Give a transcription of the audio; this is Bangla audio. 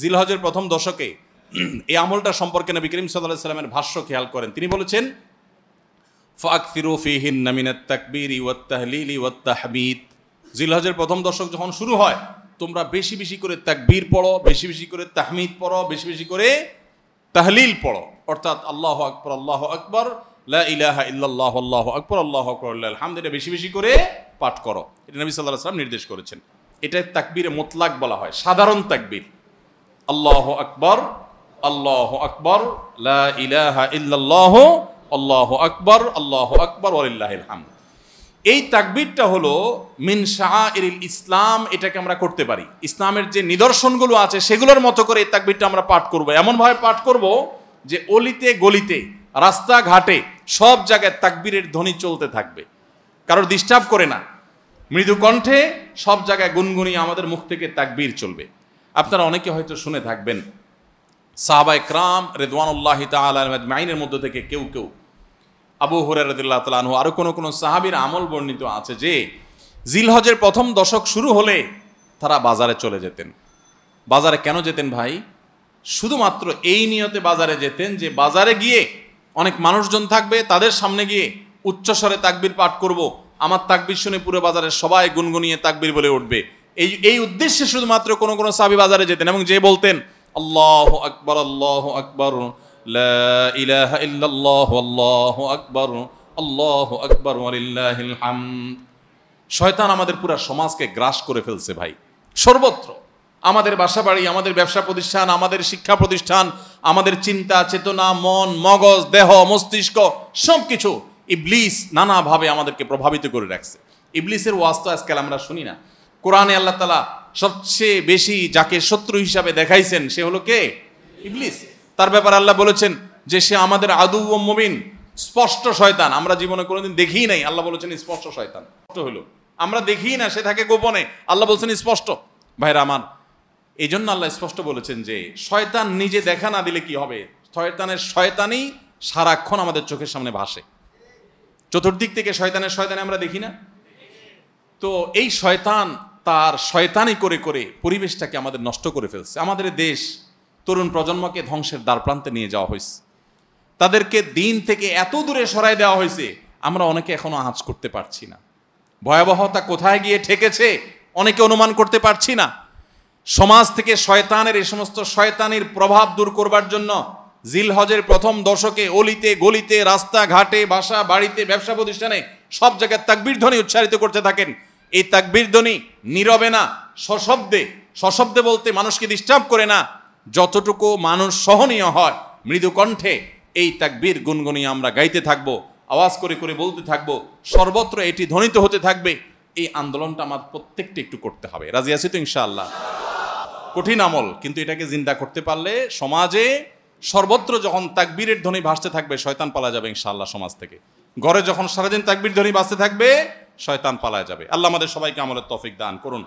জিলহজের প্রথম দশকে এই আমলটা সম্পর্কে নবী করিম সাল্লাল্লাহু আলাইহি ওয়াসাল্লামের ভাষ্য খেয়াল করেন। তিনি বলেছেন, ফাকসিরু ফীহিন্না মিনাত তাকবীরি ওয়াত তাহলিলি ওয়াত তাহমিদ। জিলহজের প্রথম দশক যখন শুরু হয়, তোমরা বেশি বেশি করে তাকবীর পড়ো, বেশি বেশি করে তাহমিদ পড়ো, বেশি বেশি করে তাহলিল পড়ো, অর্থাৎ আল্লাহু আকবার, লা ইলাহা ইল্লাল্লাহু আল্লাহু আকবার লিল্লাহিল হামদ, এটা বেশি বেশি করে পাঠ করো। এটা নবী সাল্লাল্লাহু আলাইহি ওয়াসাল্লাম নির্দেশ করেছেন। এটা তাকবীরে মুতলাক বলা হয়, সাধারণ তাকবীর। আল্লাহু আকবার, লা ইলাহা ইল্লাল্লাহু আল্লাহু আকবার ওয়ালিল্লাহিল হামদ। এই তাকবীরটা হলো মিন শাআইরিল ইসলাম। এটাকে আমরা করতে পারি, ইসলামের যে নিদর্শনগুলো আছে সেগুলোর মতো করে এই তাকবীরটা আমরা পাঠ করব। এমনভাবে পাঠ করব যে অলিতে গলিতে, রাস্তাঘাটে সব জায়গায় তাকবীরের ধ্বনি চলতে থাকবে, কারোর ডিস্টার্ব করে না। মৃদু কণ্ঠে সব জায়গায় গুনগুনিয়ে আমাদের মুখ থেকে তাকবীর চলবে। আপনারা অনেকে হয়তো শুনে থাকবেন, সাহাবায়ে কেরাম রিদওয়ানুল্লাহি তাআলা আজমাইনের মধ্যে থেকে কেউ কেউ, আবু হুরায়রা রাদিয়াল্লাহু তাআলা আনহু, আরো কোন সাহাবীর আমল বর্ণিত আছে যে জিলহজের প্রথম দশক শুরু হলে তারা বাজারে চলে যেতেন। বাজারে কেন যেতেন ভাই? শুধুমাত্র এই নিয়তে বাজারে যেতেন যে বাজারে গিয়ে অনেক মানুষজন থাকবে, তাদের সামনে গিয়ে উচ্চস্বরে তাকবীর পাঠ করব, আমার তাকবীর শুনে পুরো বাজারের সবাই গুনগুনিয়ে তাকবীর বলে উঠবে। এই উদ্দেশ্যে শুধুমাত্র কোন কোন সাহাবী বাজারে যেতেন এবং যে বলতেন আল্লাহু আকবার, লা ইলাহা ইল্লাল্লাহু আল্লাহু আকবার ওয়ালিল্লাহিল হামদ। শয়তান আমাদের পুরো সমাজকে গ্রাস করে ফেলছে ভাই, সর্বত্র। আমাদের বাসা বাড়ি, আমাদের ব্যবসা প্রতিষ্ঠান, আমাদের শিক্ষা প্রতিষ্ঠান, আমাদের চিন্তা চেতনা, মন মগজ, দেহ মস্তিষ্ক, সবকিছু ইবলিস নানাভাবে আমাদেরকে প্রভাবিত করে রাখছে। ইবলিসের ওয়াজ তো আজকাল আমরা শুনি না। কোরআনে আল্লাহ তাআলা সবচেয়ে বেশি যাকে শত্রু হিসাবে দেখাইছেন সে হলো কে? ইবলিস। তার ব্যাপারে আল্লাহ বলেছেন যে সে আমাদের আদু ও মুবিন, স্পষ্ট শয়তান। আমরা জীবনে কোনোদিন দেখিই নাই, আল্লাহ বলেছেন স্পষ্ট শয়তান। হলো আমরা দেখিই না, সে থাকে গোপনে, আল্লাহ বলছেন স্পষ্ট। ভাইরা আমার, এই জন্য আল্লাহ স্পষ্ট বলেছেন যে শয়তান নিজে দেখা না দিলে কি হবে? শয়তানের শয়তানি সারাক্ষণ আমাদের চোখের সামনে ভাসে, চতুর্দিক থেকে শয়তানি আমরা দেখি না? তো এই শয়তান তার শয়তানি করে করে পরিবেশটাকে আমাদের নষ্ট করে ফেলছে। আমাদের দেশ তরুণ প্রজন্মকে ধ্বংসের দ্বারপ্রান্তে নিয়ে যাওয়া হয়েছে, তাদেরকে দিন থেকে এত দূরে সরাই দেওয়া হয়েছে, আমরা অনেকে এখনো আঁচ করতে পারছি না। ভয়াবহতা কোথায় গিয়ে ঠেকেছে অনেকে অনুমান করতে পারছি না। সমাজ থেকে শয়তানের এই সমস্ত শয়তানির প্রভাব দূর করবার জন্য জিলহজের প্রথম দশকে অলিতে গলিতে, রাস্তাঘাটে, বাসা বাড়িতে, ব্যবসা প্রতিষ্ঠানে সব জায়গায় তাকবীর ধ্বনি উচ্চারিত করতে থাকেন। এই তাকবীর ধ্বনি নীরবে না, সশব্দে। সশব্দে বলতে মানুষকে ডিস্টার্ব করে না, যতটুকু মানুষ সহনীয় হয় মৃদু কণ্ঠে এই তাকবীর গুনগুনিয়ে আমরা গাইতে থাকবো, আওয়াজ করে করে বলতে থাকবো, সর্বত্র এটি ধ্বনিত হতে থাকবে। এই আন্দোলনটা আমার প্রত্যেকটা একটু করতে হবে। রাজি আছি তো ইনশাআল্লাহ? কঠিন আমল, কিন্তু এটাকে জিন্দা করতে পারলে সমাজে সর্বত্র যখন তাকবীরের ধ্বনি ভাসতে থাকবে শয়তান পালা যাবে ইনশাআল্লাহ সমাজ থেকে। ঘরে যখন সারাদিন তাকবীর ধ্বনি ভাসতে থাকবে শয়তান পালা যাবে। আল্লাহ আমাদের সবাইকে আমলের তৌফিক দান করুন।